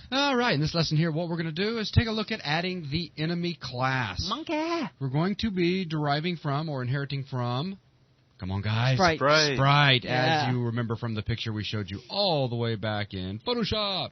All right, in this lesson here, what we're going to do is take a look at adding the enemy class. Monkey! We're going to be deriving from or inheriting from, come on guys, Sprite. Sprite, Yeah. as you remember from the picture we showed you all the way back in Photoshop.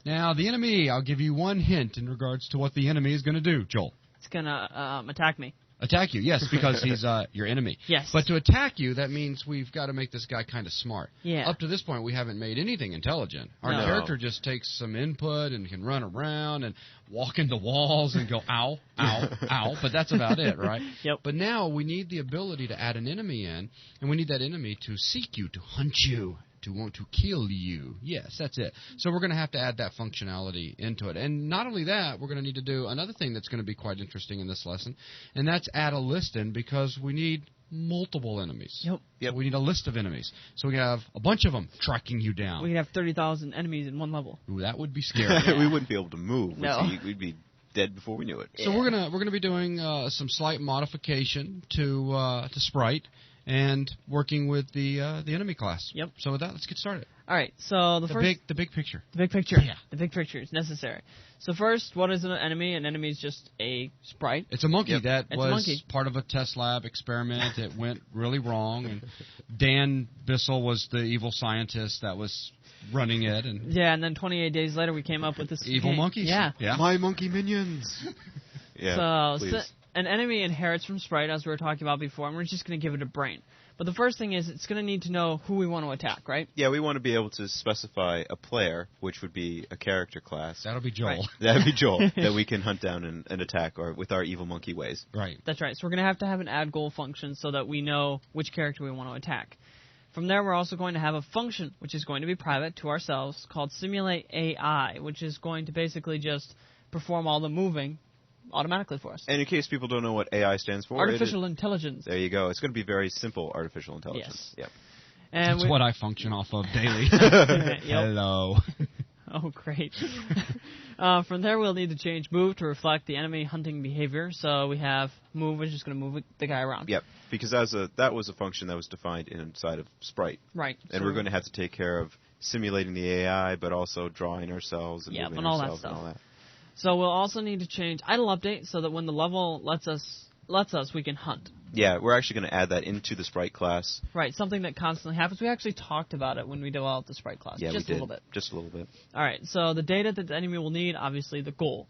Now, the enemy, I'll give you one hint in regards to what the enemy is going to do, Joel. It's going to attack me. Attack you, yes, because he's your enemy. Yes. But to attack you, that means we've got to make this guy kind of smart. Yeah. Up to this point, we haven't made anything intelligent. Our No. character just takes some input and can run around and walk into walls and go, ow, ow, ow. But that's about it, right? Yep. But now we need the ability to add an enemy in, and we need that enemy to seek you, to hunt you, to want to kill you. Yes, that's it. So we're going to have to add that functionality into it. And not only that, we're going to need to do another thing that's going to be quite interesting in this lesson, and that's add a list in because we need multiple enemies. Yep. So we need a list of enemies. So we have a bunch of them tracking you down. We could have 30,000 enemies in one level. Ooh, that would be scary. We wouldn't be able to move. No. We'd be dead before we knew it. So we're gonna be doing some slight modification to Sprite and working with the enemy class. Yep. So with that, let's get started. All right, so the big picture. The big picture. Yeah. The big picture is necessary. So first, what is an enemy? An enemy is just a sprite. It's a monkey that It's a was monkey. part of a test lab experiment. It went really wrong, and Dan Bissell was the evil scientist that was running it. And Yeah, and then 28 days later, we came up with this evil game. monkeys. Yeah. My monkey minions. Yeah, So please. an enemy inherits from sprite, as we were talking about before, and we're just going to give it a brain. But the first thing is it's going to need to know who we want to attack, right? Yeah, we want to be able to specify a player, which would be a character class. That'll be Joel. Right. That'd be Joel, that we can hunt down and attack or with our evil monkey ways. Right. That's right. So we're going to have an add goal function so that we know which character we want to attack. From there, we're also going to have a function, which is going to be private to ourselves, called simulate AI, which is going to basically just perform all the moving automatically for us. And in case people don't know what AI stands for, Artificial intelligence. there you go. It's going to be very simple artificial intelligence. Yes. Yep. And That's what I function off of daily. Yep. Hello. Oh, great. From there, we'll need to change move to reflect the enemy hunting behavior. So we have move, which is going to move the guy around. Yep. Because that was a function that was defined inside of Sprite. Right. And So we're going to have to take care of simulating the AI, but also drawing ourselves and Yep, moving and all that ourselves stuff. and all that. So we'll also need to change idle update so that when the level lets us, we can hunt. Yeah, we're actually going to add that into the Sprite class. Right, something that constantly happens. We actually talked about it when we developed the sprite class. Yeah, just we a did. little bit. Just a little bit. All right, so the data that the enemy will need, obviously the goal.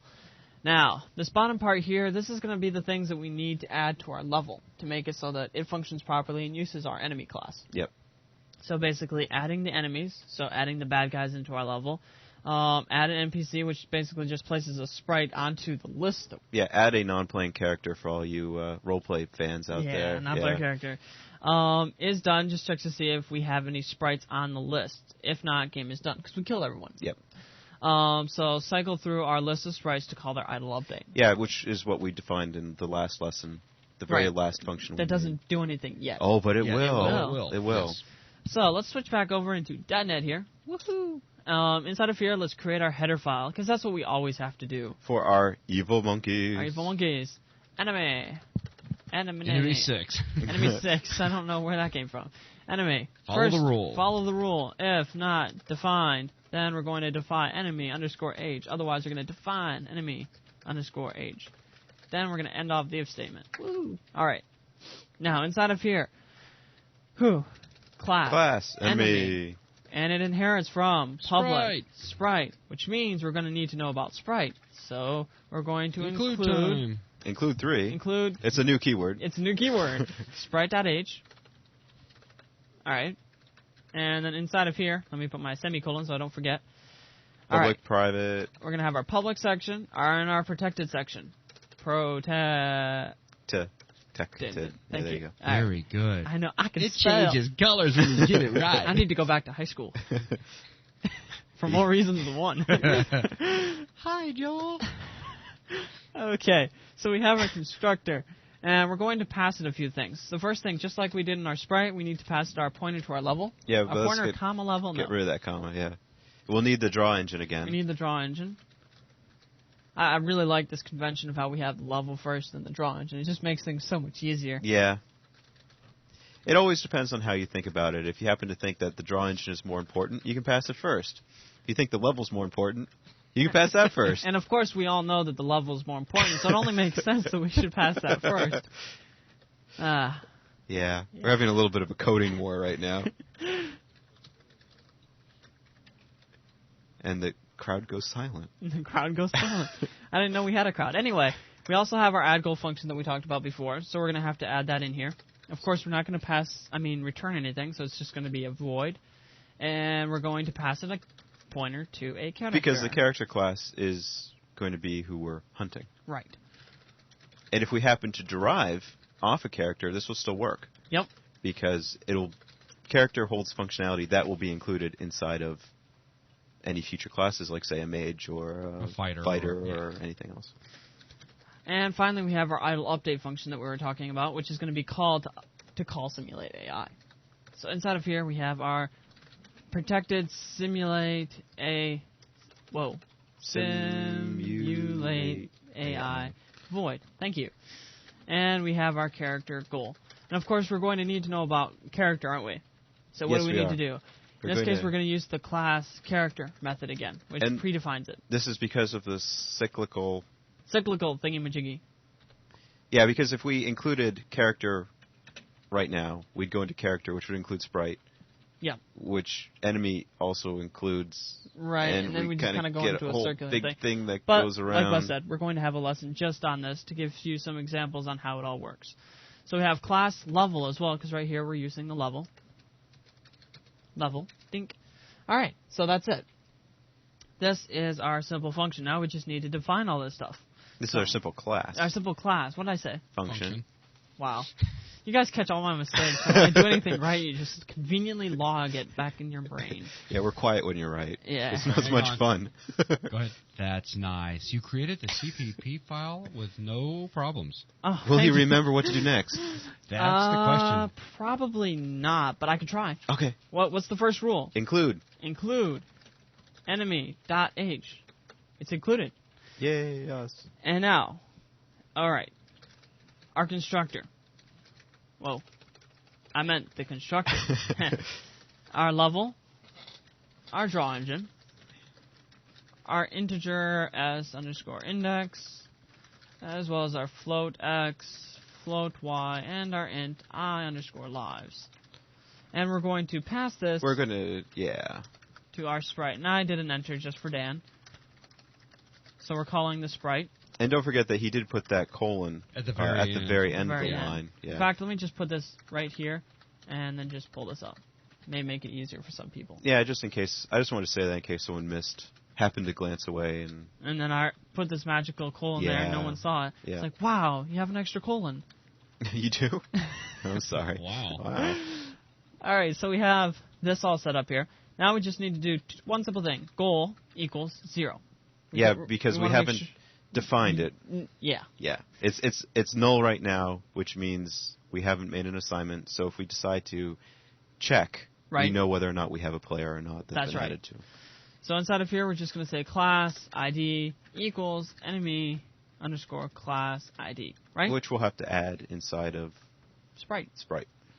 Now, this bottom part here, this is going to be the things that we need to add to our level to make it so that it functions properly and uses our enemy class. Yep. So basically adding the enemies, so adding the bad guys into our level. Add an NPC, which basically just places a sprite onto the list. Yeah, add a non-playing character for all you roleplay fans out there. Yeah, non-player character. Is done, just checks to see if we have any sprites on the list. If not, game is done, because we killed everyone. Yep. So cycle through our list of sprites to call their idle update. Yeah, which is what we defined in the last lesson, the very Right. last function. That we doesn't made. do anything yet. Oh, but it Yeah, will. It will. Yes. So let's switch back over into .NET here. Woohoo! Inside of here, let's create our header file, because that's what we always have to do. For our evil monkeys. Our evil monkeys. Enemy 6. Enemy 6. I don't know where that came from. Enemy. Follow the rule. Follow the rule. If not defined, then we're going to define enemy _ age. Otherwise, we're going to define enemy _ age. Then we're going to end off the if statement. Woo! All right. Now, inside of here, class. Enemy. And it inherits from public Sprite. Sprite, which means we're going to need to know about Sprite. So we're going to Include time. Include 3. include. It's a new keyword. It's a new keyword. Sprite.h. All right. And then inside of here, let me put my semicolon so I don't forget. All Public, right. private. We're going to have our public section and our protected section. Protected. Protected. Thank there you. you go. All right. Very good. I know. I can It spell. changes colors when you get it right. I need to go back to high school. For more reasons than one. Hi, Joel. Okay, so we have our constructor, and we're going to pass it a few things. The first thing, just like we did in our sprite, we need to pass it our pointer to our level. Yeah, but our let's pointer, comma, level, get no. rid of that comma, yeah. We'll need the draw engine again. We need the draw engine. I really like this convention of how we have the level first and the draw engine. It just makes things so much easier. Yeah. It always depends on how you think about it. If you happen to think that the draw engine is more important, you can pass it first. If you think the level's more important, You can pass that first. And of course, we all know that the level is more important, so it only makes sense that we should pass that first. Yeah, we're having a little bit of a coding war right now. And the crowd goes silent. The crowd goes silent. I didn't know we had a crowd. Anyway, we also have our add goal function that we talked about before, so we're going to have to add that in here. Of course, we're not going to return anything, so it's just going to be a void. And we're going to pass it a pointer to a character. Because the character class is going to be who we're hunting. Right. And if we happen to derive off a character, this will still work. Yep. Because character holds functionality that will be included inside of any future classes, like, say, a mage or a fighter or anything else. And finally, we have our idle update function that we were talking about, which is going to be called to call simulate AI. So inside of here, we have our protected simulate AI void. Thank you. And we have our character goal. And of course, we're going to need to know about character, aren't we? So what do we need to do? In this case, we're going to use the class character method again, which predefines it. This is because of the cyclical thingy-majiggy. Yeah, because if we included character right now, we'd go into character, which would include sprite. Yeah. Which enemy also includes. Right, and then we just kind of go into a circular thing that goes around. Like I said, we're going to have a lesson just on this to give you some examples on how it all works. So we have class level as well, because right here we're using the level. Dink. All right, so that's it. This is our simple function. Now we just need to define all this stuff. This is our simple class. Our simple class. What did I say? Function. Wow. You guys catch all my mistakes. When I do anything right, you just conveniently log it back in your brain. Yeah, we're quiet when you're right. Yeah. It's not as much fun. Go ahead. That's nice. You created the CPP file with no problems. Oh, Will he remember what to do next? That's the question. Probably not, but I could try. Okay. What's the first rule? Include enemy.h. It's included. Yay, us. And now, all right, our constructor. Whoa, I meant the constructor. Our level, our draw engine, our integer s_index, as well as our float x, float y, and our int I_lives. And we're going to pass this. We're going to, to our sprite. And I did an enter just for Dan. So we're calling the sprite. And don't forget that he did put that colon at the very end of the line. Yeah. In fact, let me just put this right here, and then just pull this up. May make it easier for some people. Yeah, just in case. I just wanted to say that in case someone happened to glance away. And then I put this magical colon there, and no one saw it. Yeah. It's like, wow, you have an extra colon. You do? I'm sorry. Wow. All right, so we have this all set up here. Now we just need to do one simple thing. Goal equals 0. Because we haven't defined it. Yeah. Yeah. It's null right now, which means we haven't made an assignment. So if we decide to check, we know whether or not we have a player or not that's been added to. So inside of here, we're just going to say class ID equals enemy_class ID, right? Which we'll have to add inside of sprite.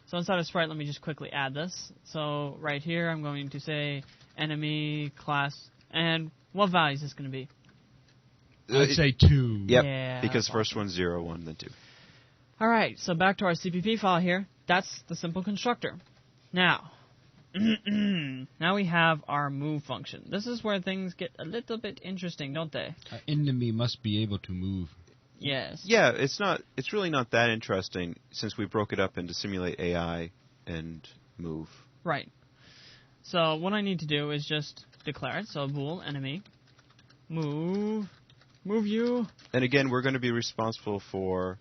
So inside of sprite, let me just quickly add this. So right here, I'm going to say enemy class, and what value is this going to be? I'd say 2. Yep, yeah, because first one's 0, 1, then 2. All right, so back to our CPP file here. That's the simple constructor. Now, now we have our move function. This is where things get a little bit interesting, don't they? An enemy must be able to move. Yes. Yeah, it's really not that interesting since we broke it up into simulate AI and move. Right. So what I need to do is just declare it. So bool enemy move you. And again, we're going to be responsible for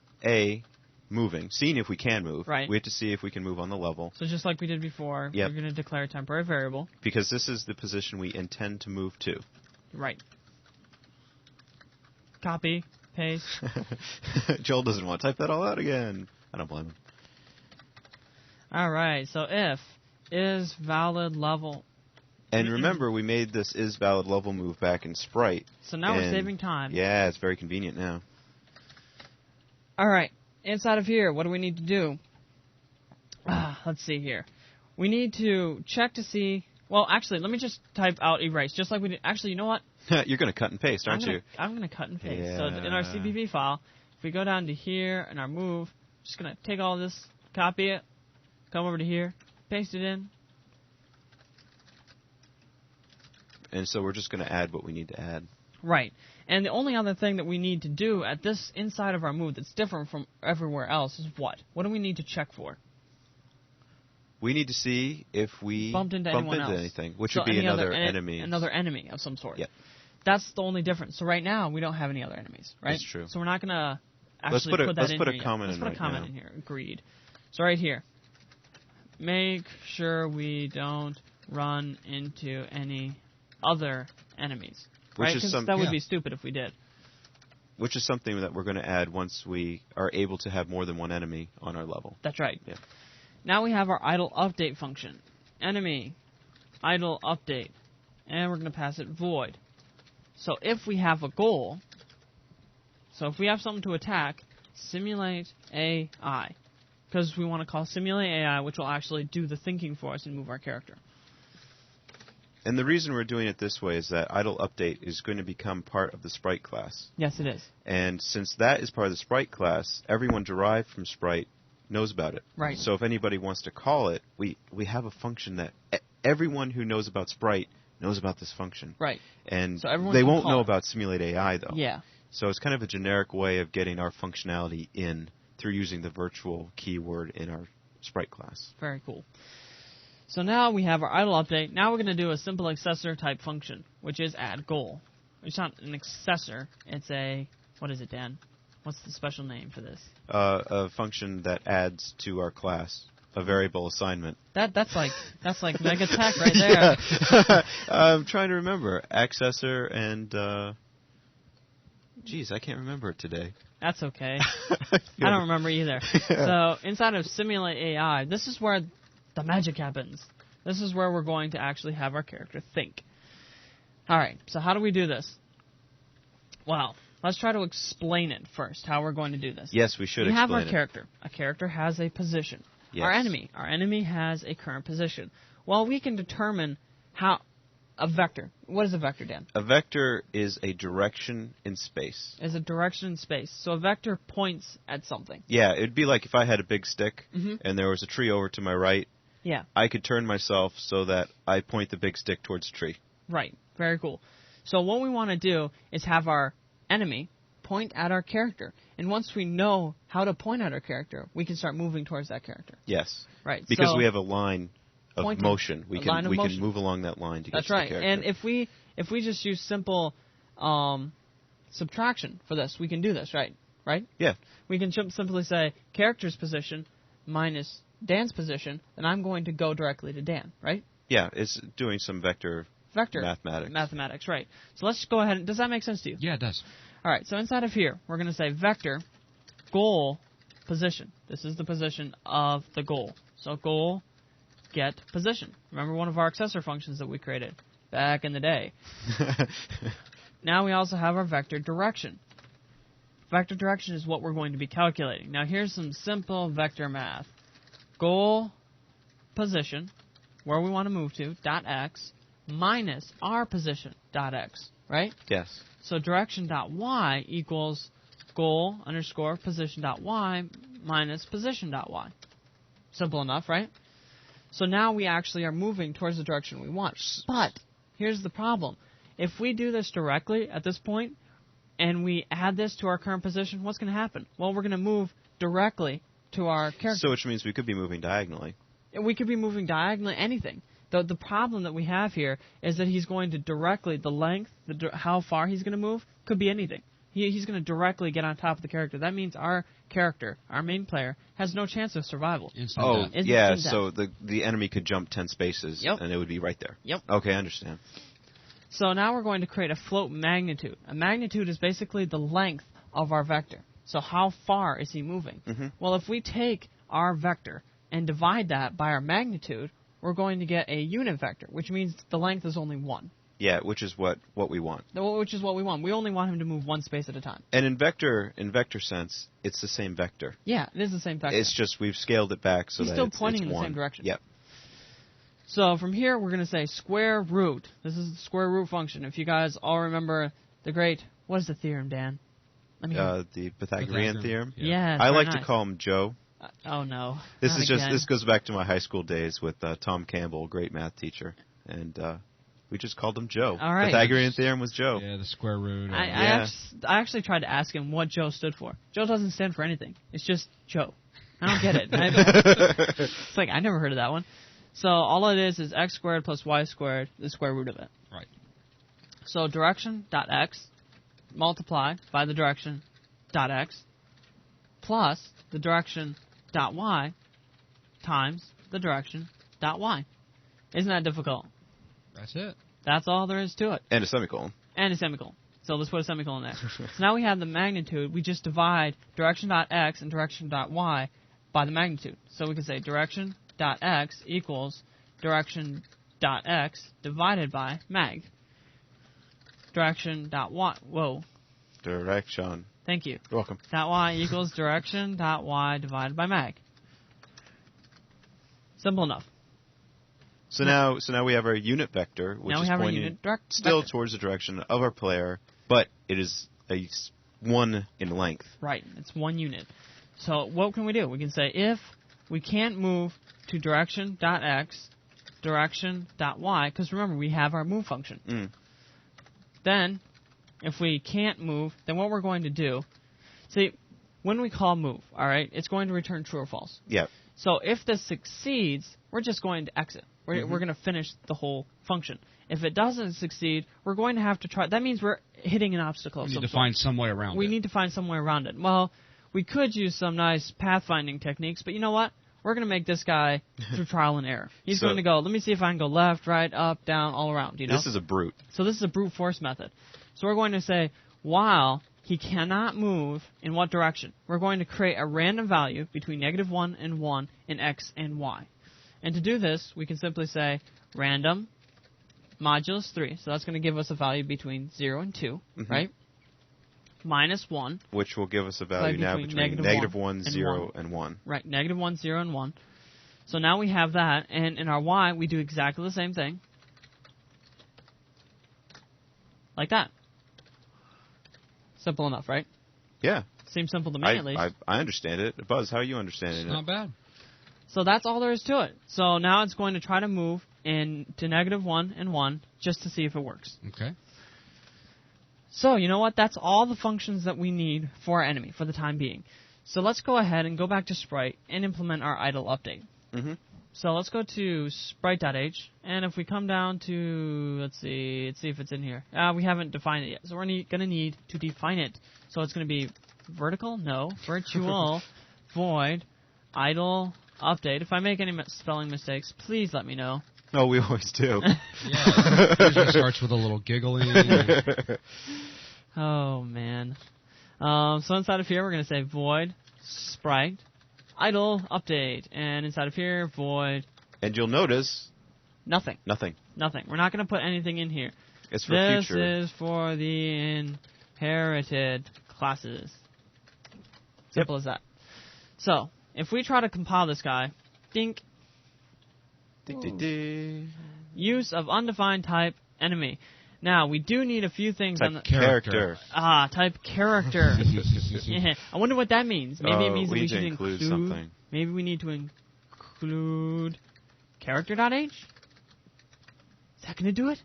moving, seeing if we can move. Right. We have to see if we can move on the level. So just like we did before, we're going to declare a temporary variable. Because this is the position we intend to move to. Right. Copy, paste. Joel doesn't want to type that all out again. I don't blame him. All right, so if is valid level. And remember, we made this is valid level move back in Sprite. So now we're saving time. Yeah, it's very convenient now. All right. Inside of here, what do we need to do? Let's see here. We need to check to see... Well, actually, let me just type out erase, just like we did. Actually, you know what? You're going to cut and paste, aren't you? I'm going to cut and paste. Yeah. So in our CPP file, if we go down to here in our move, just going to take all this, copy it, come over to here, paste it in. And so we're just going to add what we need to add. Right. And the only other thing that we need to do at this inside of our move that's different from everywhere else is what? What do we need to check for? We need to see if we bumped into anything, which would be another enemy. Another enemy of some sort. Yep. That's the only difference. So right now, we don't have any other enemies, right? That's true. So we're not going to actually put that in Let's put here a comment yet. in Let's put a comment now. in here. Agreed. So right here, make sure we don't run into any other enemies. Right? Because that would be stupid if we did. Which is something that we're going to add once we are able to have more than one enemy on our level. That's right. Yeah. Now we have our idle update function. Enemy, idle update. And we're going to pass it void. So if we have a goal, so if we have something to attack, simulate AI. Because we want to call simulate AI, which will actually do the thinking for us and move our character. And the reason we're doing it this way is that idle update is going to become part of the sprite class. Yes, it is. And since that is part of the sprite class, everyone derived from sprite knows about it. Right. So if anybody wants to call it, we have a function that everyone who knows about sprite knows about this function. Right. And so they won't know about simulate AI, though. Yeah. So it's kind of a generic way of getting our functionality in through using the virtual keyword in our sprite class. Very cool. So now we have our idle update. Now we're going to do a simple accessor type function, which is add goal. It's not an accessor. It's a, what is it, Dan? What's the special name for this? A function that adds to our class a variable assignment. That's like mega tech right there. I'm trying to remember accessor and geez, I can't remember it today. That's okay. I don't remember either. So inside of simulate AI, this is where the magic happens. This is where we're going to actually have our character think. All right. So how do we do this? Well, let's try to explain it first, how we're going to do this. Yes, we should explain it. We have our it. character. A character has a position. Yes. Our enemy has a current position. Well, we can determine how a vector. What is a vector, Dan? A vector is a direction in space. Is a direction in space. So a vector points at something. Yeah, it'd be like if I had a big stick and there was a tree over to my right. Yeah. I could turn myself so that I point the big stick towards the tree. Right. Very cool. So what we want to do is have our enemy point at our character. And once we know how to point at our character, we can start moving towards that character. Yes. Right. Because so we have a line of pointing, motion. We can move along that line to get That's to right. the character. And if we just use simple subtraction for this, we can do this, right? Right? Yeah. We can simply say character's position minus Dan's position, and I'm going to go directly to Dan, right? Yeah, it's doing some vector mathematics. Mathematics, right. So let's go ahead. Does that make sense to you? Yeah, it does. All right, so inside of here, we're going to say vector goal position. This is the position of the goal. So goal get position. Remember one of our accessor functions that we created back in the day. Now we also have our vector direction. Vector direction is what we're going to be calculating. Now here's some simple vector math. Goal position, where we want to move to, dot x, minus our position, dot x, right? Yes. So direction dot y equals goal underscore position dot y minus position dot y. Simple enough, right? So now we actually are moving towards the direction we want. But here's the problem. If we do this directly at this point, and we add this to our current position, what's going to happen? Well, we're going to move directly to our character. So which means we could be moving diagonally. We could be moving diagonally, anything. The problem that we have here is that he's going to directly, the length, how far he's going to move, could be anything. He's going to directly get on top of the character. That means our character, our main player, has no chance of survival. Instant death. Yeah, so the enemy could jump 10 spaces, Yep. and it would be right there. Yep. Okay, I understand. So now we're going to create a float magnitude. A magnitude is basically the length of our vector. So how far is he moving? Mm-hmm. Well, if we take our vector and divide that by our magnitude, we're going to get a unit vector, which means the length is only 1. Yeah, which is what we want. Which is what we want. We only want him to move one space at a time. And in vector sense, it's the same vector. Yeah, it is the same vector. It's just we've scaled it back so He's that still it's pointing in the one. same direction. Yep. So from here, we're going to say square root. This is the square root function. If you guys all remember the great, what is the theorem, Dan? The Pythagorean theorem. Yeah. I like to call him Joe. Oh no. This goes back to my high school days with Tom Campbell, great math teacher, and we just called him Joe. All right. Pythagorean theorem was Joe. Yeah, the square root. I actually tried to ask him what Joe stood for. Joe doesn't stand for anything. It's just Joe. I don't get it. It's like I never heard of that one. So all it is x squared plus y squared, the square root of it. Right. So direction dot x multiplied by the direction dot x plus the direction dot y times the direction dot y. Isn't that difficult? That's it. That's all there is to it. And a semicolon. And a semicolon. So let's put a semicolon there. So now we have the magnitude. We just divide direction dot x and direction dot y by the magnitude. So we can say direction dot x equals direction dot x divided by mag. Direction dot y. Whoa. Direction. Thank you. You're welcome. Dot y equals direction dot y divided by mag. Simple enough. So now we have our unit vector, which is pointing still towards the direction of our player, but it is a 1 in length. Right. It's 1 unit. So what can we do? We can say if we can't move to direction dot x, direction dot y, because remember we have our move function. Then, if we can't move, then what we're going to do, see, when we call move, all right, it's going to return true or false. Yep. So if this succeeds, we're just going to exit. We're going to finish the whole function. If it doesn't succeed, we're going to have to try. That means we're hitting an obstacle. We need to find some way around it. We need to find some way around it. Well, we could use some nice pathfinding techniques, but you know what? We're going to make this guy through trial and error. He's going to go, let me see if I can go left, right, up, down, all around. You know? This is a brute. So this is a brute force method. So we're going to say, while he cannot move in what direction, we're going to create a random value between -1 and 1 in x and y. And to do this, we can simply say random modulus 3. So that's going to give us a value between 0 and 2, right? -1. Which will give us a value now between -1, 0, and 1. Right, -1, 0, and 1. So now we have that, and in our y, we do exactly the same thing. Like that. Simple enough, right? Yeah. Seems simple to me, at least. I understand it. Buzz, how are you understanding it? It's not bad. So that's all there is to it. So now it's going to try to move to -1 and 1 just to see if it works. Okay. So, you know what? That's all the functions that we need for our enemy for the time being. So let's go ahead and go back to Sprite and implement our idle update. So let's go to sprite.h, and if we come down to, let's see if it's in here. We haven't defined it yet, so we're going to need to define it. So it's going to be vertical, no, virtual, void, idle, update. If I make any spelling mistakes, please let me know. Oh, we always do. Yeah, it usually starts with a little giggling. Oh, man. So inside of here, we're going to say void, sprite, idle, update. And inside of here, void. And you'll notice... Nothing. Nothing. We're not going to put anything in here. It's for future. This is for the inherited classes. Simple as that. So, if we try to compile this guy, dink. Use of undefined type enemy. Now, we do need a few things type on the... Character. Type character. Yeah. I wonder what that means. Maybe it means that we should include something. Maybe we need to include character.h? Is that going to do it?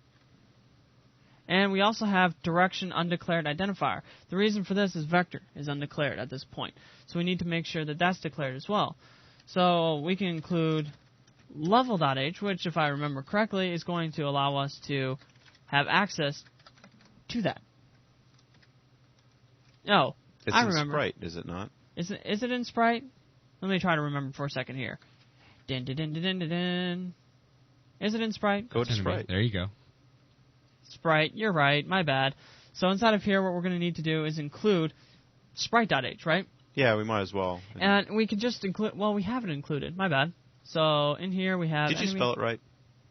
And we also have direction undeclared identifier. The reason for this is vector is undeclared at this point. So we need to make sure that that's declared as well. So we can include level.h, which, if I remember correctly, is going to allow us to have access to that. Oh, I remember. Sprite, is it not? Is it in Sprite? Let me try to remember for a second here. Is it in Sprite? Go to Sprite. There you go. Sprite, you're right, my bad. So inside of here, what we're going to need to do is include sprite.h, right? Yeah, we might as well. And we can just include, well, we haven't included, my bad. So in here we have... Did you spell it right?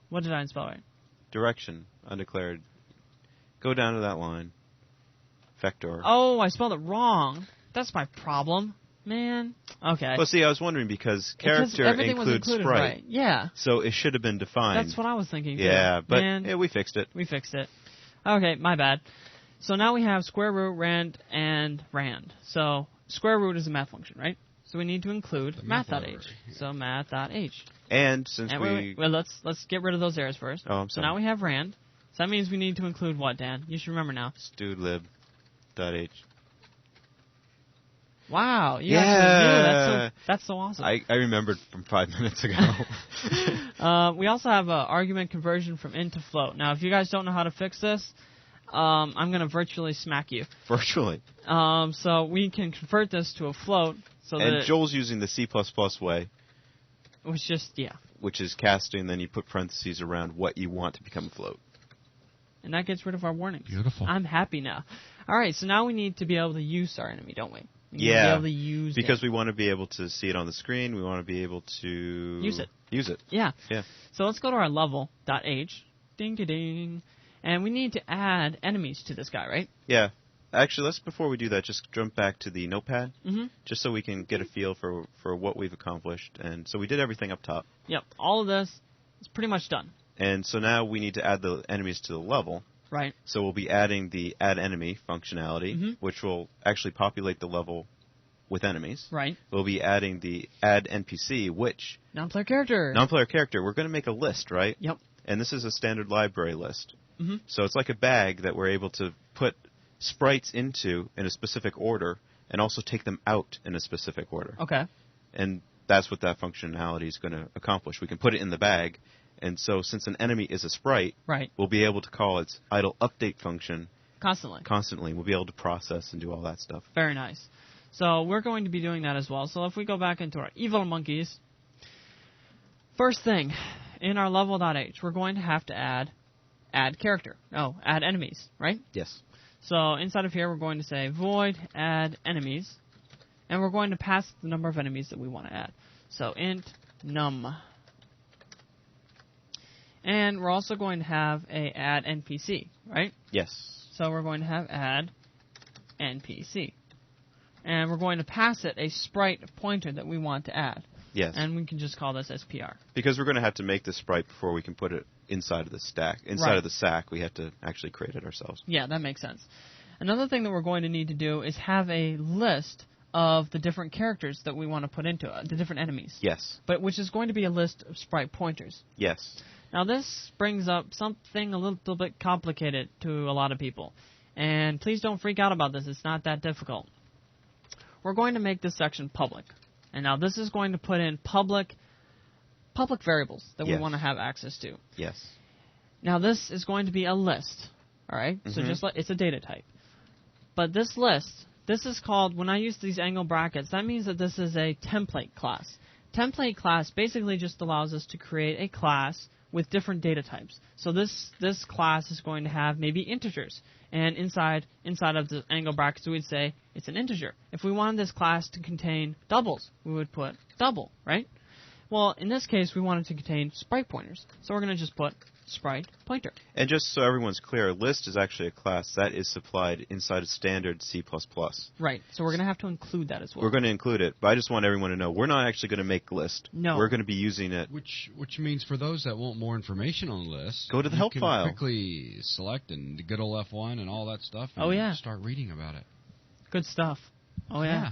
What did I spell right? Direction, undeclared. Go down to that line. Vector. Oh, I spelled it wrong. That's my problem. Man. Okay. Well, see, I was wondering because character includes sprite. Right. Yeah. So it should have been defined. That's what I was thinking. Yeah, but we fixed it. We fixed it. Okay, my bad. So now we have square root, rand, and rand. So square root is a math function, right? So we need to include math.h. So math.h. And since well, let's get rid of those errors first. Oh, I'm sorry. So now we have rand. So that means we need to include what, Dan? You should remember now. Stdlib.h. Wow, you actually knew. That's so awesome. I remembered from 5 minutes ago. We also have an argument conversion from int to float. Now, if you guys don't know how to fix this, I'm going to virtually smack you. Virtually. So we can convert this to a float. And Joel's using the C++ way. Which is casting, then you put parentheses around what you want to become a float. And that gets rid of our warnings. Beautiful. I'm happy now. All right, so now we need to be able to use our enemy, don't we? We need to be able to use because we want to be able to see it on the screen. We want to be able to use it. Yeah. So let's go to our level.h. Ding-a-ding. And we need to add enemies to this guy, right? Yeah. Actually, before we do that, just jump back to the notepad, just so we can get a feel for what we've accomplished. And so we did everything up top. Yep. All of this is pretty much done. And so now we need to add the enemies to the level. Right. So we'll be adding the add enemy functionality, which will actually populate the level with enemies. Right. We'll be adding the add NPC, which... Non-player character. Non-player character. We're going to make a list, right? Yep. And this is a standard library list. So it's like a bag that we're able to put sprites into in a specific order and also take them out in a specific order. Okay. And that's what that functionality is going to accomplish. We can put it in the bag. And so since an enemy is a sprite, we'll be able to call its idle update function constantly. We'll be able to process and do all that stuff. Very nice. So we're going to be doing that as well. So if we go back into our evil monkeys, first thing, in our level.h, we're going to have to add character. Add enemies, right? Yes. So inside of here, we're going to say void add enemies, and we're going to pass the number of enemies that we want to add. So int num. And we're also going to have a add NPC, right? Yes. So we're going to have add NPC. And we're going to pass it a sprite pointer that we want to add. Yes. And we can just call this SPR. Because we're going to have to make the sprite before we can put it inside of the stack. Inside of the sack, we have to actually create it ourselves. Yeah, that makes sense. Another thing that we're going to need to do is have a list of the different characters that we want to put into it, the different enemies. Yes. But which is going to be a list of sprite pointers. Yes. Now this brings up something a little bit complicated to a lot of people. And please don't freak out about this. It's not that difficult. We're going to make this section public. And now this is going to put in public variables that we want to have access to. Yes. Now this is going to be a list. All right? So just like it's a data type. But this list, this is called, when I use these angle brackets, that means that this is a template class. Template class basically just allows us to create a class with different data types. So this class is going to have maybe integers. And inside of the angle brackets, we would say it's an integer. If we wanted this class to contain doubles, we would put double, right? Well, in this case, we want it to contain sprite pointers. So we're going to just put sprite pointer. And just so everyone's clear, list is actually a class that is supplied inside of standard C++. Right. So we're going to have to include that as well. We're going to include it, but I just want everyone to know we're not actually going to make list. No. We're going to be using it. Which means for those that want more information on the list, go to the help file. You can quickly select and the good old F1 and all that stuff and start reading about it. Good stuff. Oh, yeah.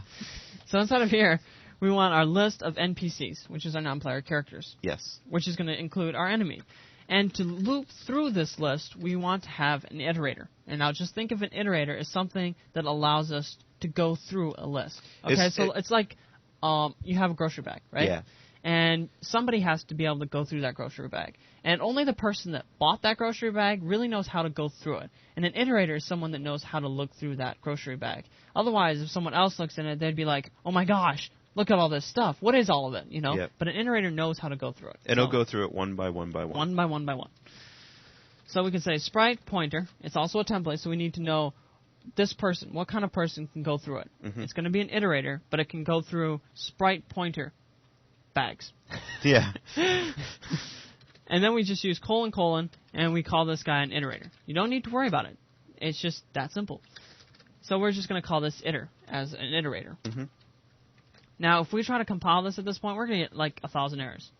So inside of here, we want our list of NPCs, which is our non-player characters. Yes. Which is going to include our enemy. And to loop through this list, we want to have an iterator. And now just think of an iterator as something that allows us to go through a list. Okay, it's like you have a grocery bag, right? Yeah. And somebody has to be able to go through that grocery bag. And only the person that bought that grocery bag really knows how to go through it. And an iterator is someone that knows how to look through that grocery bag. Otherwise, if someone else looks in it, they'd be like, oh my gosh, look at all this stuff. What is all of it, you know? Yep. But an iterator knows how to go through it. And it'll go through it one by one by one. One by one by one. So we can say sprite pointer. It's also a template, so we need to know this person, what kind of person can go through it. It's going to be an iterator, but it can go through sprite pointer bags. Yeah. And then we just use : and we call this guy an iterator. You don't need to worry about it. It's just that simple. So we're just going to call this iter as an iterator. Now, if we try to compile this at this point, we're going to get like 1,000 errors.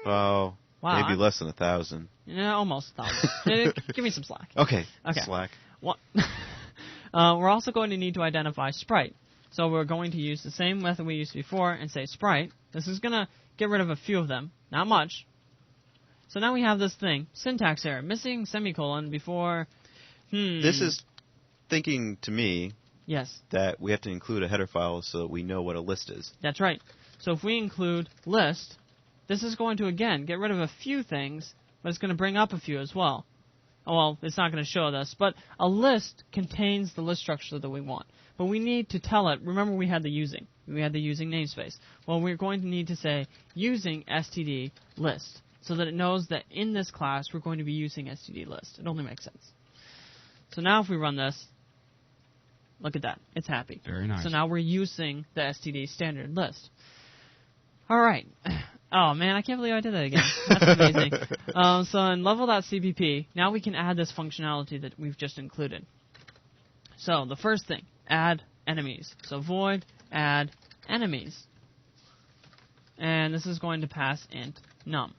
Well, wow, maybe less than 1,000. Yeah, almost 1,000. Give me some slack. Okay. Slack. We're also going to need to identify sprite. So we're going to use the same method we used before and say sprite. This is going to get rid of a few of them. Not much. So now we have this thing. Syntax error. Missing semicolon before... This is thinking to me... Yes. That we have to include a header file so that we know what a list is. That's right. So if we include list, this is going to, again, get rid of a few things, but it's going to bring up a few as well. Well, it's not going to show this, but a list contains the list structure that we want. But we need to tell it, remember we had the using. We had the using namespace. Well, we're going to need to say using std list so that it knows that in this class we're going to be using std list. It only makes sense. So now if we run this, look at that. It's happy. Very nice. So now we're using the std standard list. All right. Oh, man, I can't believe I did that again. That's amazing. So in level.cpp, now we can add this functionality that we've just included. So the first thing, add enemies. So void add enemies. And this is going to pass int num.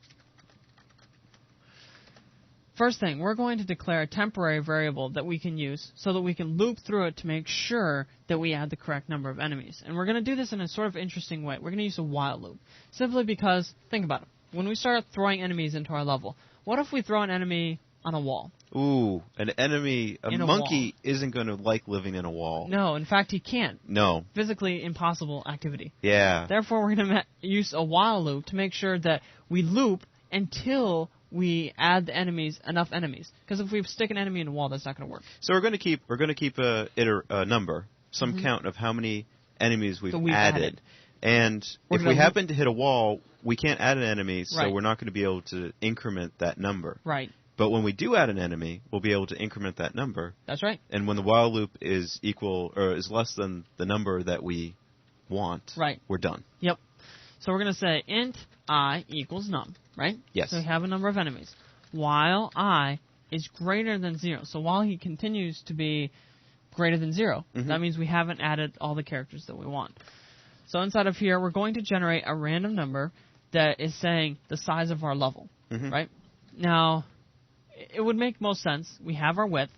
First thing, we're going to declare a temporary variable that we can use so that we can loop through it to make sure that we add the correct number of enemies. And we're going to do this in a sort of interesting way. We're going to use a while loop. Simply because, think about it, when we start throwing enemies into our level, what if we throw an enemy on a wall? Ooh, an enemy, a monkey isn't going to like living in a wall. No, in fact, he can't. No. Physically impossible activity. Yeah. Therefore, we're going to use a while loop to make sure that we loop until we add the enemies, enough enemies. Because if we stick an enemy in a wall, that's not going to work. So we're going to keep a number, some count of how many enemies we've added. And if we happen to hit a wall, we can't add an enemy, so we're not going to be able to increment that number. Right. But when we do add an enemy, we'll be able to increment that number. That's right. And when the while loop is equal or is less than the number that we want, we're done. Yep. So we're going to say int I equals num, right? Yes. So we have a number of enemies. While I is greater than 0. So while he continues to be greater than 0, that means we haven't added all the characters that we want. So inside of here, we're going to generate a random number that is saying the size of our level, right? Now, it would make most sense. We have our width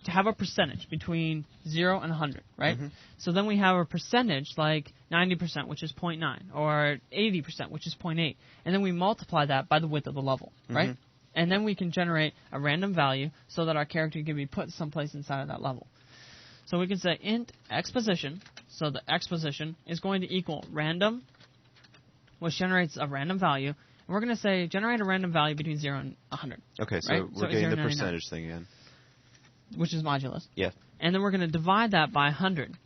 to have a percentage between 0 and 100, right? So then we have a percentage like 90%, which is 0.9, or 80%, which is 0.8. And then we multiply that by the width of the level, right? And then we can generate a random value so that our character can be put someplace inside of that level. So we can say int xposition. So the xposition is going to equal random, which generates a random value. And we're going to say generate a random value between 0 and 100. Okay, so we're getting the percentage thing again. Which is modulus. Yeah. And then we're going to divide that by 100.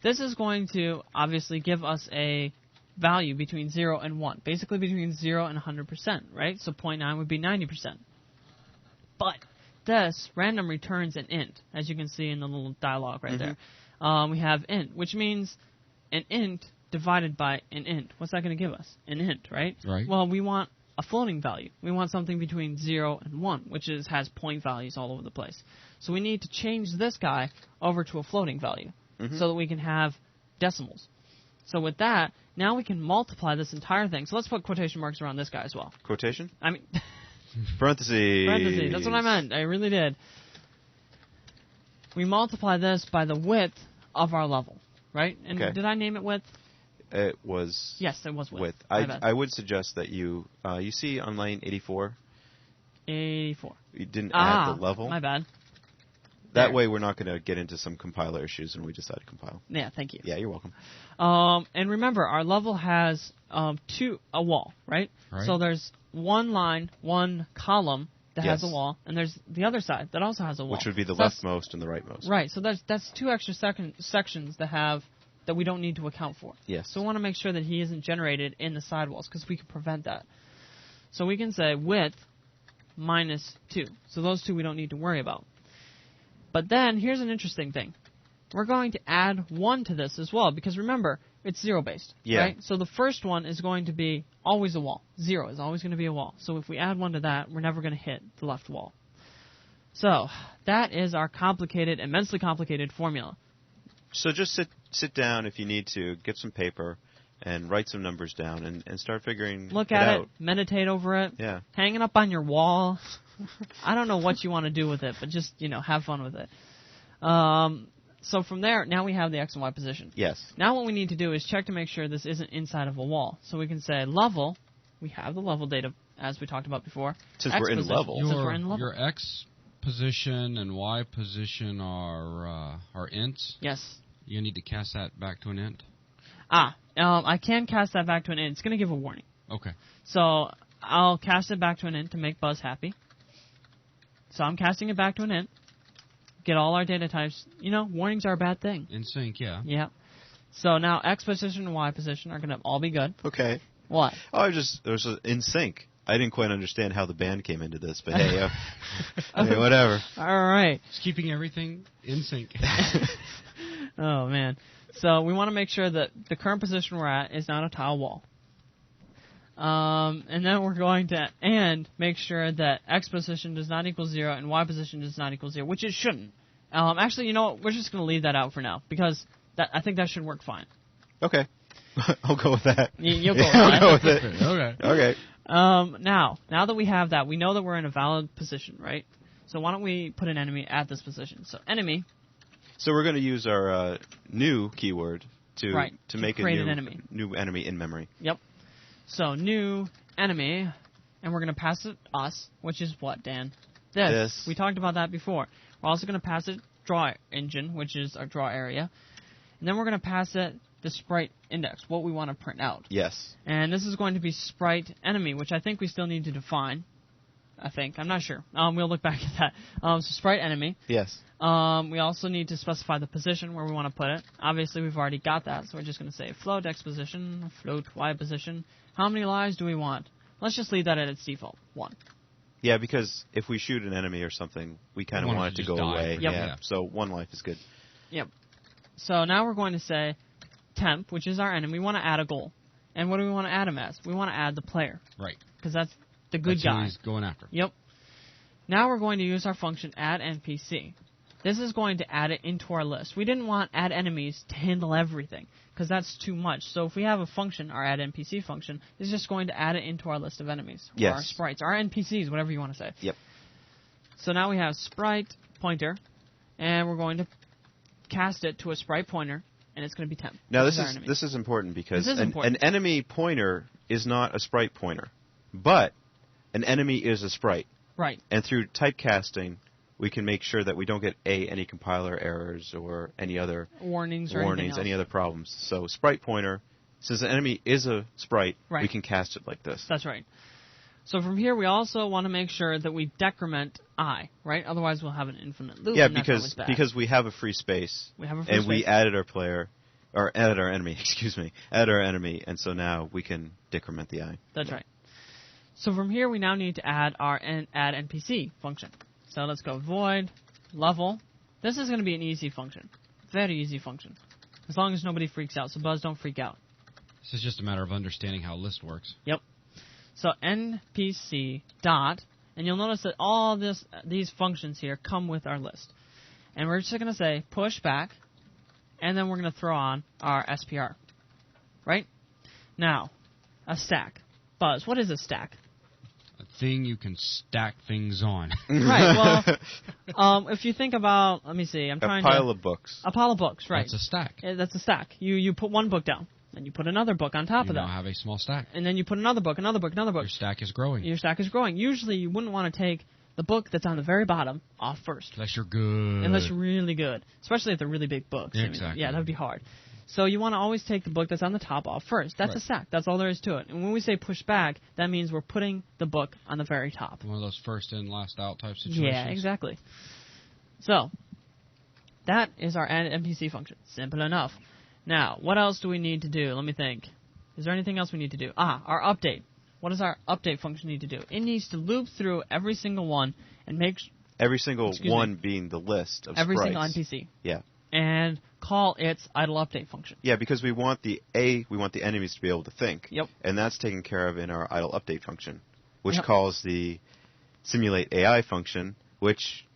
This is going to obviously give us a value between 0 and 1. Basically between 0 and 100%, right? So 0.9 would be 90%. But this random returns an int, as you can see in the little dialogue right there. We have int, which means an int divided by an int. What's that going to give us? An int, right? Right. Well, we want a floating value. We want something between 0 and 1, which has point values all over the place. So we need to change this guy over to a floating value so that we can have decimals. So with that, now we can multiply this entire thing. So let's put quotation marks around this guy as well. Quotation? I mean... Parentheses. Parentheses. That's what I meant. I really did. We multiply this by the width of our level, right? And did I name it width? It was... Yes, it was width. I would suggest that you see on line 84? 84. You didn't add the level. My bad. That way we're not going to get into some compiler issues when we decide to compile. Yeah, thank you. Yeah, you're welcome. And remember, our level has a wall, right? So there's one line, one column that has a wall, and there's the other side that also has a wall. Which would be the leftmost and the rightmost. Right, so that's two extra sections that we don't need to account for. Yes. So we want to make sure that he isn't generated in the sidewalls, because we can prevent that. So we can say width minus 2. So those two we don't need to worry about. But then, here's an interesting thing. We're going to add 1 to this as well, because remember, it's 0-based, right? So the first one is going to be always a wall. 0 is always going to be a wall. So if we add 1 to that, we're never going to hit the left wall. So that is our complicated, immensely complicated formula. So just sit down if you need to, get some paper, and write some numbers down, and start figuring Look at out. it, meditate over it. Yeah. Hang it up on your wall. I don't know what you want to do with it, but just, have fun with it. So from there, now we have the X and Y position. Yes. Now what we need to do is check to make sure this isn't inside of a wall. So we can say level. We have the level data, as we talked about before. Since we're in level. Your X position and Y position are ints. Yes. You need to cast that back to an int. I can cast that back to an int. It's going to give a warning. Okay. So I'll cast it back to an int to make Buzz happy. So I'm casting it back to an int. Get all our data types. Warnings are a bad thing. In sync, yeah. Yeah. So now X position and Y position are going to all be good. Okay. What? Oh, it was in sync. I didn't quite understand how the band came into this, but hey, hey, whatever. All right. Just keeping everything in sync. Oh, man. So we want to make sure that the current position we're at is not a tile wall. And then we're going to make sure that X position does not equal 0 and Y position does not equal 0, which it shouldn't. Actually, you know what? We're just going to leave that out for now because I think that should work fine. Okay. I'll go with that. You'll go with that. I'll go with it. Okay. Now that we have that, we know that we're in a valid position, right? So why don't we put an enemy at this position? So enemy. So we're going to use our new keyword to make a new enemy in memory. Yep. So new enemy, and we're going to pass it us, which is what, Dan? This. We talked about that before. We're also going to pass it draw engine, which is our draw area. And then we're going to pass it the sprite index, what we want to print out. Yes. And this is going to be sprite enemy, which I think we still need to define. I'm not sure. We'll look back at that. So sprite enemy. Yes. We also need to specify the position where we want to put it. Obviously, we've already got that, so we're just going to say float X position, float Y position. How many lives do we want? Let's just leave that at its default, 1. Yeah, because if we shoot an enemy or something, we kind of want it to go away. Yep. Yeah. So 1 life is good. Yep. So now we're going to say temp, which is our enemy. We want to add a goal. And what do we want to add him as? We want to add the player. Right. Because that's the good guy. Who he's going after. Yep. Now we're going to use our function add NPC. This is going to add it into our list. We didn't want add enemies to handle everything because that's too much. So if we have a function, our add NPC function, it's just going to add it into our list of enemies. Yes. Or our sprites, our NPCs, whatever you want to say. Yep. So now we have sprite pointer, and we're going to cast it to a sprite pointer, and it's going to be temp. Now this is important because an enemy pointer is not a sprite pointer, but an enemy is a sprite. Right. And through typecasting, we can make sure that we don't get any compiler errors or any other warnings, any other problems. So sprite pointer, since an enemy is a sprite, we can cast it like this. That's right. So from here, we also want to make sure that we decrement I, right? Otherwise, we'll have an infinite loop. Yeah, and because we have a free space. We have a free space. We added our player, or added our enemy, added our enemy, and so now we can decrement the I. That's right. So from here, we now need to add our add NPC function. So let's go void level. This is going to be an easy function. Very easy function. As long as nobody freaks out. So Buzz, don't freak out. This is just a matter of understanding how list works. Yep. So NPC dot, and you'll notice that all these functions here come with our list. And we're just going to say push back, and then we're going to throw on our SPR. Right? Now, a stack. Buzz, what is a stack? A thing you can stack things on. Right, well, if you think about, let me see, a pile of books. A pile of books, right. That's a stack. That's a stack. You put one book down, then you put another book on top of that. You now have a small stack. And then you put another book, another book, another book. Your stack is growing. Your stack is growing. Usually you wouldn't want to take the book that's on the very bottom off first. Unless you're good. Unless you're really good. Especially if they're really big books. Yeah, exactly. Yeah, that would be hard. So you want to always take the book that's on the top off first. That's a stack. That's all there is to it. And when we say push back, that means we're putting the book on the very top. One of those first in, last out type situations. Yeah, exactly. So that is our add NPC function. Simple enough. Now, what else do we need to do? Let me think. Is there anything else we need to do? Our update. What does our update function need to do? It needs to loop through every single one and make... Every single one being the list of every sprites. Single NPC. Yeah. And call its idle update function. Yeah, because we want the enemies to be able to think. Yep. And that's taken care of in our idle update function, which calls the simulate AI function, which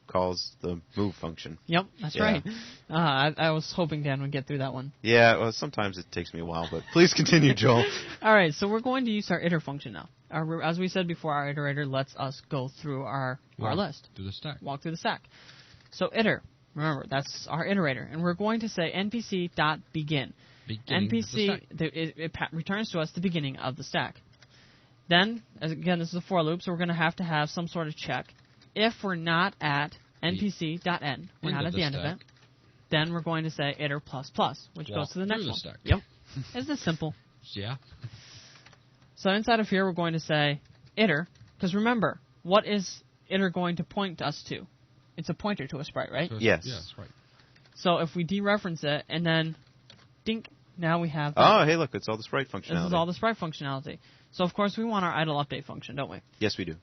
calls the move function. Yep, that's right. I was hoping Dan would get through that one. Yeah, well, sometimes it takes me a while, but please continue, Joel. All right, so we're going to use our iter function now. As we said before, our iterator lets us go through our list. Through the stack. Walk through the stack. So iter, remember, that's our iterator. And we're going to say npc.begin. NPC, it returns to us the beginning of the stack. Then, again, this is a for loop, so we're going to have some sort of check. If we're not at npc.end, we're not at the end of it, then we're going to say iter plus plus, which goes to the next one. Stack. Yep. Isn't this simple? Yeah. So inside of here, we're going to say iter, because remember, what is iter going to point us to? It's a pointer to a sprite, right? Yes. Yes, right. So if we dereference it, and then, dink, now we have... Oh, hey, look, it's all the sprite functionality. This is all the sprite functionality. So, of course, we want our idle update function, don't we? Yes, we do.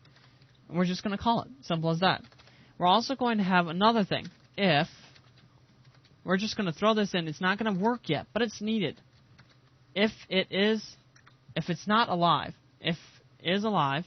We're just going to call it. Simple as that. We're also going to have another thing. If... We're just going to throw this in. It's not going to work yet, but it's needed. If it's not alive, if is alive,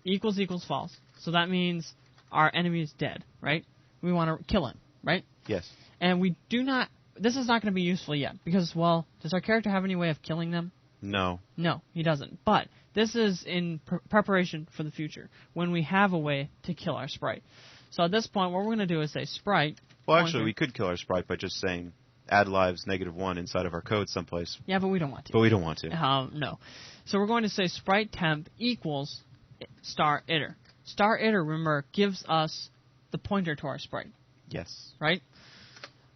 equals false. So that means our enemy is dead, right? We want to kill him, right? Yes. And we do not... This is not going to be useful yet, because, well, does our character have any way of killing them? No. No, he doesn't. But this is in preparation for the future, when we have a way to kill our sprite. So at this point, what we're going to do is say sprite... Well, actually, we could kill our sprite by just saying add lives -1 inside of our code someplace. Yeah, but we don't want to. But we don't want to. No. So we're going to say sprite temp equals star iter. Star iter, remember, gives us the pointer to our sprite. Yes. Right?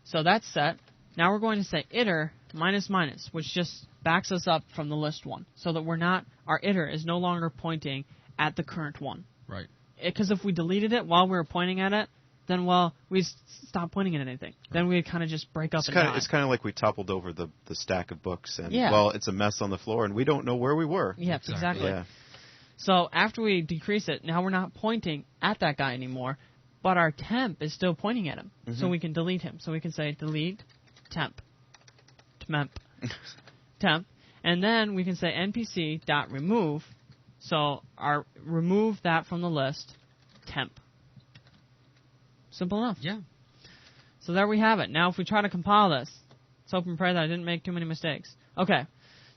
So that's set. Now we're going to say iter --, which just backs us up from the list one, so that our iter is no longer pointing at the current one. Right. Because if we deleted it while we were pointing at it, then, well, we stop pointing at anything. Right. Then we'd kind of just break up and die. It's kind of like we toppled over the stack of books, and, well, it's a mess on the floor, and we don't know where we were. Yep, exactly. Yeah. So after we decrease it, now we're not pointing at that guy anymore, but our temp is still pointing at him. Mm-hmm. So we can delete him. So we can say delete temp. Temp. And then we can say npc.remove. So remove that from the list, temp. Simple enough. Yeah. So there we have it. Now if we try to compile this, let's hope and pray that I didn't make too many mistakes. Okay.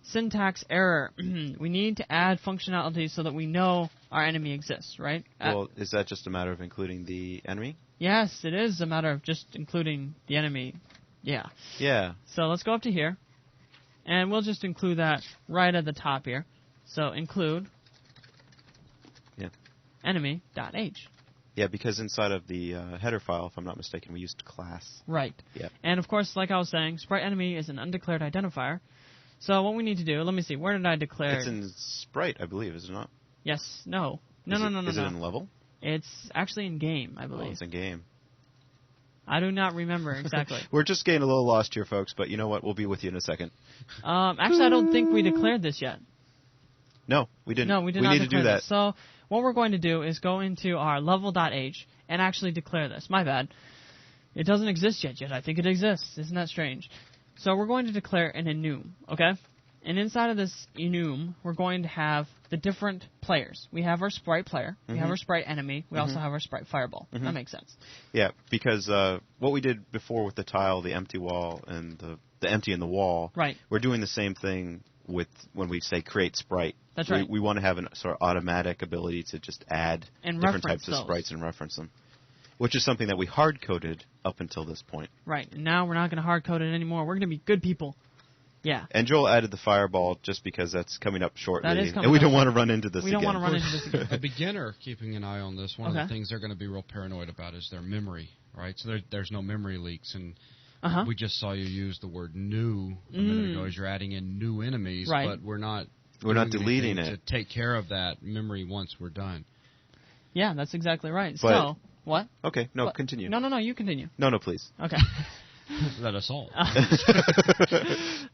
Syntax error. We need to add functionality so that we know our enemy exists, right? Well, is that just a matter of including the enemy? Yes, it is a matter of just including the enemy. Yeah. Yeah. So let's go up to here, and we'll just include that right at the top here. So include enemy.h. Yeah, because inside of the header file, if I'm not mistaken, we used class. Right. Yeah. And, of course, like I was saying, sprite enemy is an undeclared identifier. So what we need to do, let me see, where did I declare? It's in sprite, I believe, is it not? Yes. No. No. Is it in level? It's actually in game, I believe. Oh, it's in game. I do not remember exactly. We're just getting a little lost here, folks, but you know what? We'll be with you in a second. Actually, I don't think we declared this yet. No, we didn't. No, we did not need to do that. This. So what we're going to do is go into our level.h and actually declare this. My bad. It doesn't exist yet. I think it exists. Isn't that strange? So we're going to declare an enum, okay? And inside of this enum, we're going to have the different players. We have our sprite player. We have our sprite enemy. We also have our sprite fireball. That makes sense. Yeah, because what we did before with the tile, the empty wall, and the empty in the wall, right. We're doing the same thing with when we say create sprite. That's right. We want to have a sort of automatic ability to just add and different types of sprites and reference them, which is something that we hard-coded up until this point. Right, and now we're not going to hard-code it anymore. We're going to be good people. Yeah. And Joel added the fireball just because that's coming up shortly. That is coming and we up. don't want to run into this again. We don't want to run into this again. A beginner keeping an eye on this, one of the things they're going to be real paranoid about is their memory, right? So there's no memory leaks, and we just saw you use the word new a minute ago as you're adding in new enemies, but we're not deleting it to take care of that memory once we're done. Yeah, that's exactly right. But, so, what? Okay, no, continue. No, you continue. No, please. Okay. Let us all.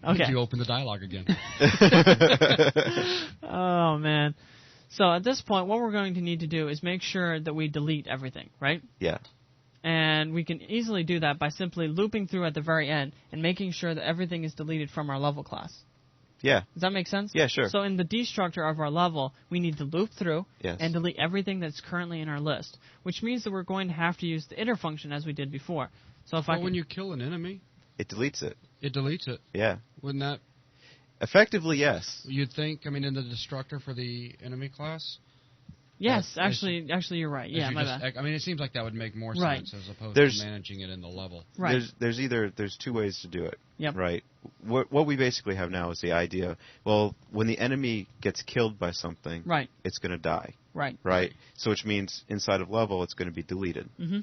Okay. You open the dialogue again. Oh, man. So at this point, what we're going to need to do is make sure that we delete everything, right? Yeah. And we can easily do that by simply looping through at the very end and making sure that everything is deleted from our level class. Yeah. Does that make sense? Yeah, sure. So in the destructor of our level, we need to loop through yes. and delete everything that's currently in our list, which means that we're going to have to use the iter function as we did before. So if when you kill an enemy, it deletes it. It deletes it. Yeah. Wouldn't that? Effectively, yes. You'd think. I mean, in the destructor for the enemy class. Yes, actually, you're right. Yeah, my bad. I mean, it seems like that would make more sense as opposed to managing it in the level. Right. There's two ways to do it. Yep. Right. What we basically have now is the idea. Well, when the enemy gets killed by something, right, it's going to die. Right. Right. So which means inside of level, it's going to be deleted. Mm-hmm.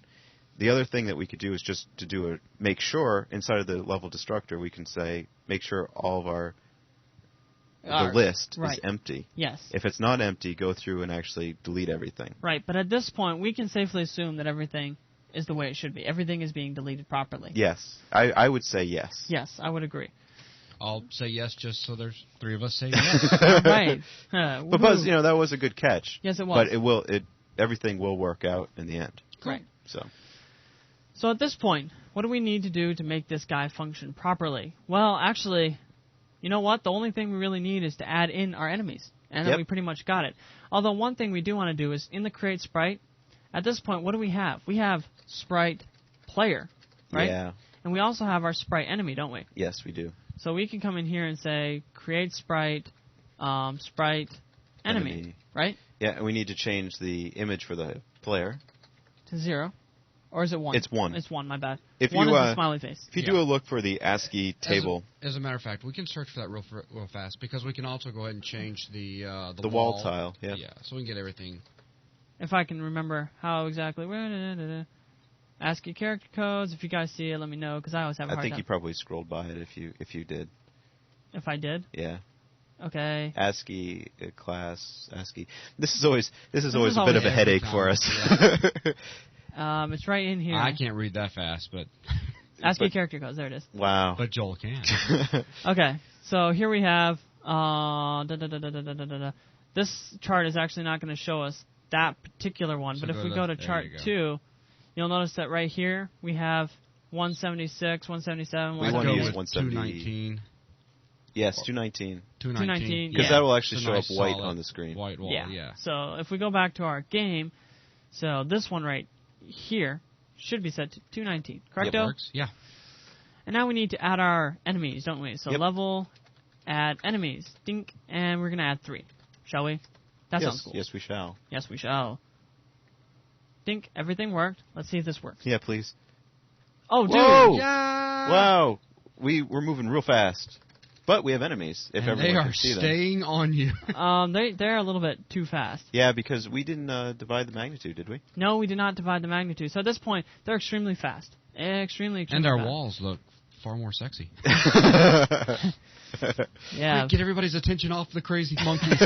The other thing that we could do is just to make sure inside of the level destructor we can say make sure all of the list is empty. Yes. If it's not empty, go through and actually delete everything. Right, but at this point, we can safely assume that everything is the way it should be. Everything is being deleted properly. Yes. I would say yes. Yes, I would agree. I'll say yes just so there's three of us say yes. Right. But Buzz, that was a good catch. Yes, it was. But everything will work out in the end. Right. So at this point, what do we need to do to make this guy function properly? Well, actually, you know what? The only thing we really need is to add in our enemies. And then we pretty much got it. Although one thing we do want to do is in the create sprite, at this point, what do we have? We have sprite player, right? Yeah. And we also have our sprite enemy, don't we? Yes, we do. So we can come in here and say create sprite, sprite enemy, right? Yeah, and we need to change the image for the player to 0. Or is it 1? It's 1. It's 1, my bad. If 1 is the smiley face. If you do a look for the ASCII table... As a matter of fact, we can search for that real fast, because we can also go ahead and change the wall tile. Yeah. Yeah, so we can get everything. If I can remember how exactly... ASCII character codes. If you guys see it, let me know, because I always have a hard time. I think you probably scrolled by it if you did. If I did? Yeah. Okay. ASCII class ASCII. This is always a bit of a headache for us. It's right in here. I can't read that fast, but ASCII character codes. There it is. Wow. But Joel can. Okay, so here we have. This chart is actually not going to show us that particular one, but if we go to chart 2, you'll notice that right here we have 176, 177, 219. Yes, 219. 219. Because that will actually show up white on the screen. White wall, yeah. So if we go back to our game, so this one right here should be set to 219. Correcto? Yep, works. Yeah. And now we need to add our enemies, don't we? So level, add enemies, dink, and we're going to add 3. Shall we? That sounds cool. Yes, we shall. Yes, we shall. Dink, everything worked. Let's see if this works. Yeah, please. Oh, dude! Whoa! Yeah! Wow! We're moving real fast. But we have enemies, if everyone can see them. They are staying on you. They're a little bit too fast. Yeah, because we didn't divide the magnitude, did we? No, we did not divide the magnitude. So at this point, they're extremely fast. Extremely And our fast. walls look far more sexy. Yeah. Get everybody's attention off the crazy monkeys.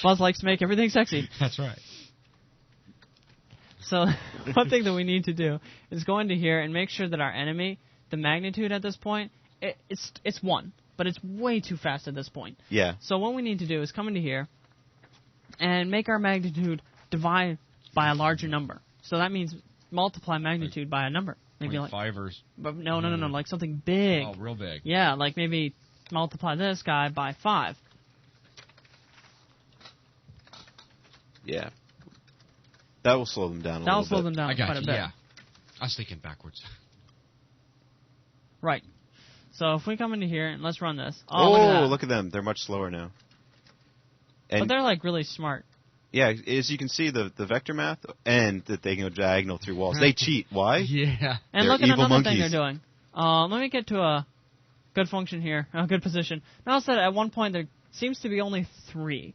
Buzz likes to make everything sexy. That's right. So one thing that we need to do is go into here and make sure that our enemy, the magnitude at this point, it's 1. But it's way too fast at this point. Yeah. So what we need to do is come into here and make our magnitude divide by a larger number. So that means multiply magnitude by a number. Maybe like fivers. But no, like something big. Oh, real big. Yeah, like maybe multiply this guy by 5. Yeah. That will slow them down a little bit. That will slow them down quite a bit. Yeah. I was thinking backwards. Right. So if we come into here and let's run this. Look at them. They're much slower now. And but they're like really smart. Yeah, as you can see, the vector math and that they can go diagonal through walls. They cheat. Why? Yeah. And they're look at evil another monkeys. thing they're doing. Let me get to a good function here, a good position. Notice that at one point there seems to be only 2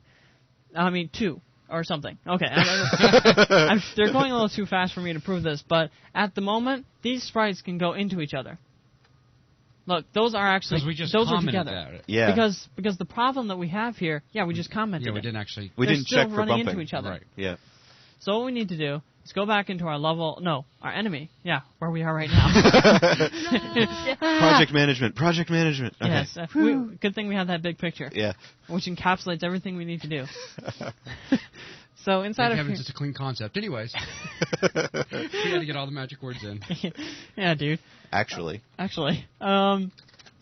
or something. Okay. They're going a little too fast for me to prove this, but at the moment, these sprites can go into each other. Look, those are actually those are together. Yeah. Because the problem that we have here, we just commented. Yeah, we didn't actually. We didn't check for bumping. They're still running into each other. Right. Yeah. So what we need to do is go back into our level. No, our enemy. Yeah, where we are right now. Project management. Okay. Yes. Good thing we have that big picture. Yeah. Which encapsulates everything we need to do. So inside of it's a clean concept. Anyways, we had to get all the magic words in. Yeah, dude. Actually.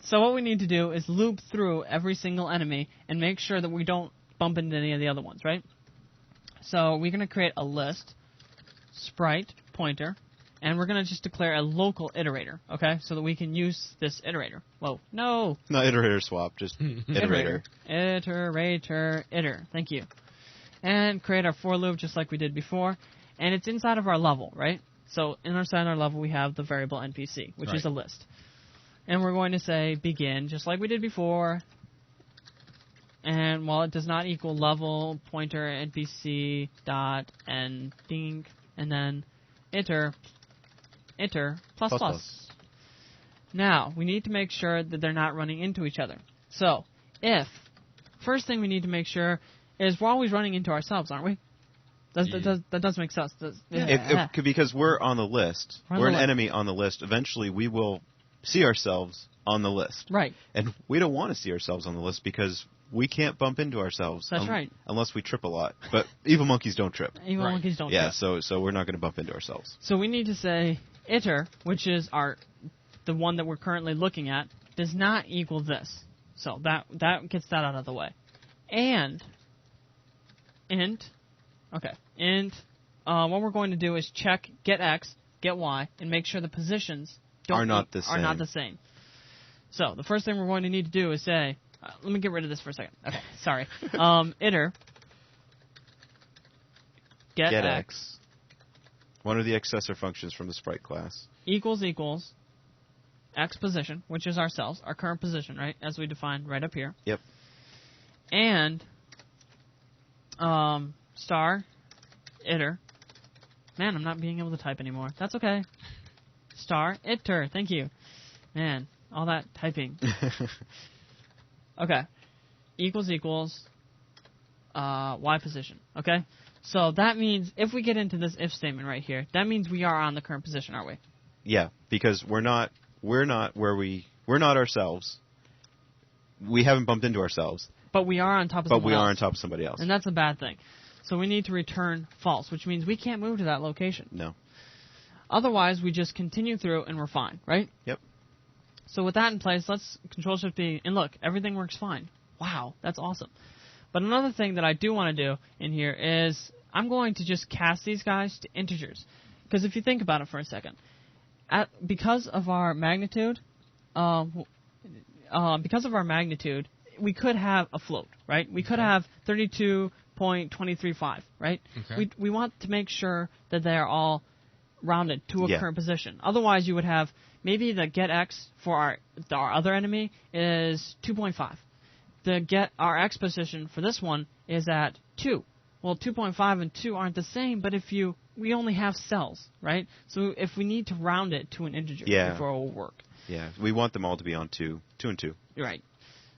So what we need to do is loop through every single enemy and make sure that we don't bump into any of the other ones, right? So we're going to create a list, sprite, pointer, and we're going to just declare a local iterator, okay? So that we can use this iterator. Whoa, no! No, iterator swap, just iterator. Iterator, iter. Thank you. And create our for loop just like we did before. And it's inside of our level, right? So inside our level we have the variable NPC, which is a list. And we're going to say begin, just like we did before. And while it does not equal level, pointer, NPC, dot, ending, and then iter, plus. Now, we need to make sure that they're not running into each other. So, first thing we need to make sure is we're always running into ourselves, aren't we? That does make sense. Because we're on the list. We're an enemy on the list. Eventually, we will see ourselves on the list. Right. And we don't want to see ourselves on the list because we can't bump into ourselves. That's right. Unless we trip a lot. But evil monkeys don't trip. Evil monkeys don't trip. Yeah, so we're not going to bump into ourselves. So we need to say iter, which is the one that we're currently looking at, does not equal this. So that gets that out of the way. And int, what we're going to do is check get x, get y, and make sure the positions are not the same. So the first thing we're going to need to do is say, let me get rid of this for a second. Okay, sorry. Iter get x. One of the accessor functions from the sprite class. Equals x position, which is ourselves, our current position, right? As we defined right up here. Yep. And star iter. Man, I'm not being able to type anymore. That's okay. Star iter. Thank you. Man, all that typing. Okay. Equals y position. Okay? So that means if we get into this if statement right here, that means we are on the current position, aren't we? Yeah, because we're not ourselves. We haven't bumped into ourselves. But we are on top of someone else. But we are on top of somebody else. And that's a bad thing. So we need to return false, which means we can't move to that location. No. Otherwise, we just continue through and we're fine, right? Yep. So with that in place, let's Control-Shift-B, and look, everything works fine. Wow, that's awesome. But another thing that I do want to do in here is I'm going to just cast these guys to integers. Because if you think about it for a second, because of our magnitude, we could have a float, right? We could have 32.235, right? Okay. We want to make sure that they are all rounded to a current position. Otherwise, you would have maybe the get x for our other enemy is 2.5. The get our x position for this one is at 2. Well, 2.5 and 2 aren't the same, but we only have cells, right? So if we need to round it to an integer before it will work. Yeah, we want them all to be on 2 and 2. Right.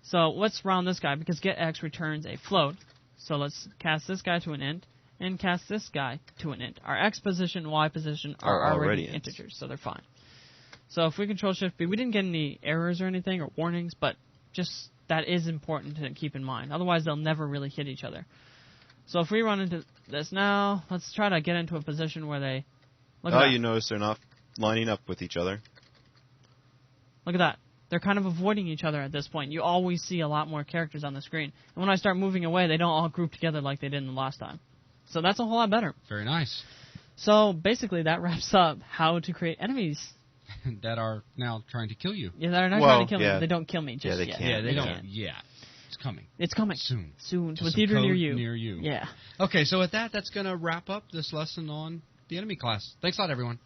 So let's round this guy because get x returns a float. So let's cast this guy to an int and cast this guy to an int. Our x position and y position are already integers, so they're fine. So if we Control-Shift-B, we didn't get any errors or anything or warnings, but just that is important to keep in mind. Otherwise, they'll never really hit each other. So if we run into this now, let's try to get into a position where they... you notice they're not lining up with each other. Look at that. They're kind of avoiding each other at this point. You always see a lot more characters on the screen. And when I start moving away, they don't all group together like they did in the last time. So that's a whole lot better. Very nice. So basically, that wraps up how to create enemies. That are now trying to kill you. Yeah, that are not trying to kill me. They don't kill me just they yet. Can't. Yeah, they don't. Yeah. It's coming. It's coming. Soon. To a theater near you. Near you. Yeah. Okay, so with that, that's going to wrap up this lesson on the enemy class. Thanks a lot, everyone.